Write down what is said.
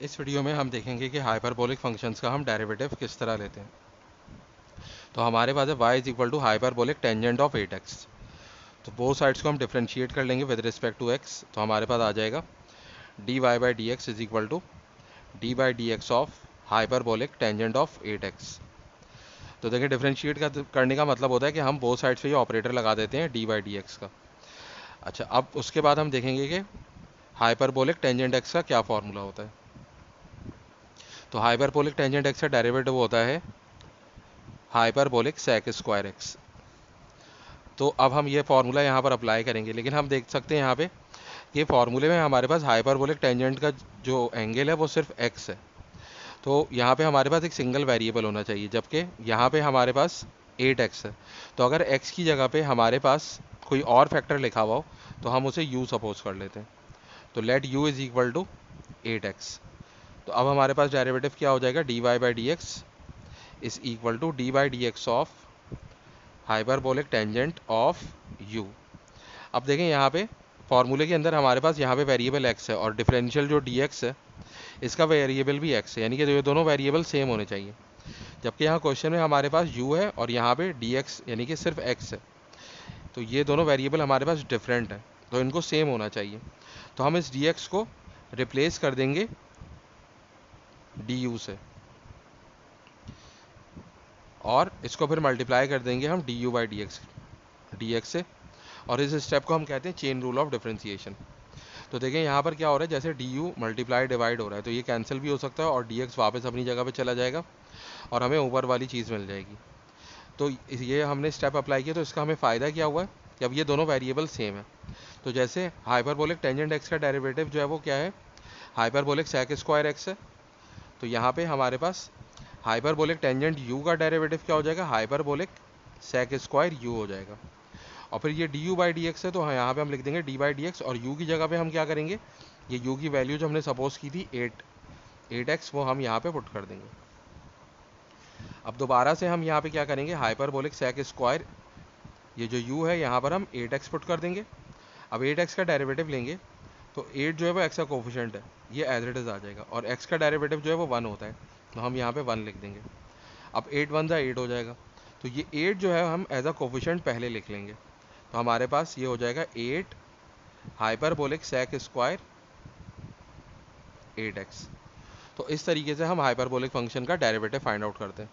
इस वीडियो में हम देखेंगे कि हाइपरबोलिक फंक्शंस का हम डेरिवेटिव किस तरह लेते हैं। तो हमारे पास है y is equal to hyperbolic tangent of 8x। तो बोथ साइड्स को हम डिफरेंशिएट कर लेंगे विद रिस्पेक्ट टू x। तो हमारे पास आ जाएगा dy by d x is equal to d by d x of hyperbolic tangent of 8x। तो देखिए डिफरेंशिएट करने का मतलब होता है कि हम बोथ साइड्स पे ये ऑपरेटर लगा देते हैं डी बाई डी एक्स का। अच्छा, अब उसके बाद हम देखेंगे कि हाइपरबोलिक टेंजेंट एक्स का क्या फॉर्मूला होता है। तो हाइपरबोलिक टेंजेंट एक्स का डेरिवेटिव होता है हाइपरबोलिक सेक स्क्वायर एक्स। तो अब हम ये फार्मूला यहाँ पर अप्लाई करेंगे, लेकिन हम देख सकते हैं यहाँ पे कि फार्मूले में हमारे पास हाइपरबोलिक टेंजेंट का जो एंगल है वो सिर्फ एक्स है। तो यहाँ पे हमारे पास एक सिंगल वेरिएबल होना चाहिए, जबकि यहाँ पे हमारे पास 8x है। तो अगर x की जगह पे हमारे पास कोई और फैक्टर लिखा हुआ हो तो हम उसे u सपोज कर लेते हैं। तो let u is equal to 8x। तो अब हमारे पास डेरिवेटिव क्या हो जाएगा, dy by d x is equal to d by d x of hyperbolic tangent of u। अब देखें यहाँ पे फॉर्मूले के अंदर हमारे पास यहाँ पे वेरिएबल x है और डिफरेंशियल जो dx है इसका वेरिएबल भी x है, यानी कि ये दोनों वेरिएबल सेम होने चाहिए। जबकि यहाँ क्वेश्चन में हमारे पास u है और यहाँ पे dx यानी कि सिर्फ x है। तो ये दोनों वेरिएबल हमारे पास डिफरेंट है, तो इनको सेम होना चाहिए। तो हम इस dx को रिप्लेस कर देंगे du से और इसको फिर मल्टीप्लाई कर देंगे हम du बाई dx से। और इस स्टेप को हम कहते हैं चेन रूल ऑफ डिफरेंशिएशन। तो देखें यहाँ पर क्या हो रहा है, जैसे du मल्टीप्लाई डिवाइड हो रहा है तो ये कैंसिल भी हो सकता है और dx वापस अपनी जगह पे चला जाएगा और हमें ऊपर वाली चीज़ मिल जाएगी। तो ये हमने स्टेप अप्लाई किया, तो इसका हमें फ़ायदा क्या हुआ है कि अब ये दोनों वेरिएबल सेम है। तो जैसे हाइपरबोलिक टेंजेंट एक्स का डेरिवेटिव जो है वो क्या है, हाइपरबोलिक सेक स्क्वायर एक्स है। तो यहाँ पे हमारे पास हाइपरबोलिक टेंजेंट u का डेरिवेटिव क्या हो जाएगा, हाइपरबोलिक सेक स्क्वायर u हो जाएगा। और फिर ये D you by d x है, तो हाँ यहाँ पे हम लिख देंगे डी बाई डी एक्स और u की जगह पे हम क्या करेंगे, ये u की वैल्यू जो हमने सपोज की थी 8x वो हम यहाँ पे पुट कर देंगे। अब दोबारा से हम यहाँ पे क्या करेंगे, हाइपरबोलिक सेक स्क्वायर ये जो u है यहाँ पर हम 8x पुट कर देंगे। अब 8x का डेरिवेटिव लेंगे तो 8 जो है वो x का कोफिशिएंट है, ये एज इट इज़ आ जाएगा और x का डेरिवेटिव जो है वो 1 होता है, तो हम यहाँ पे 1 लिख देंगे। अब 8 1 जा 8 हो जाएगा, तो ये 8 जो है हम एज अ कोफिशिएंट पहले लिख लेंगे। तो हमारे पास ये हो जाएगा 8 हाइपरबोलिक सेक स्क्वायर 8x। तो इस तरीके से हम हाइपरबोलिक फंक्शन का डेरिवेटिव फाइंड आउट करते हैं।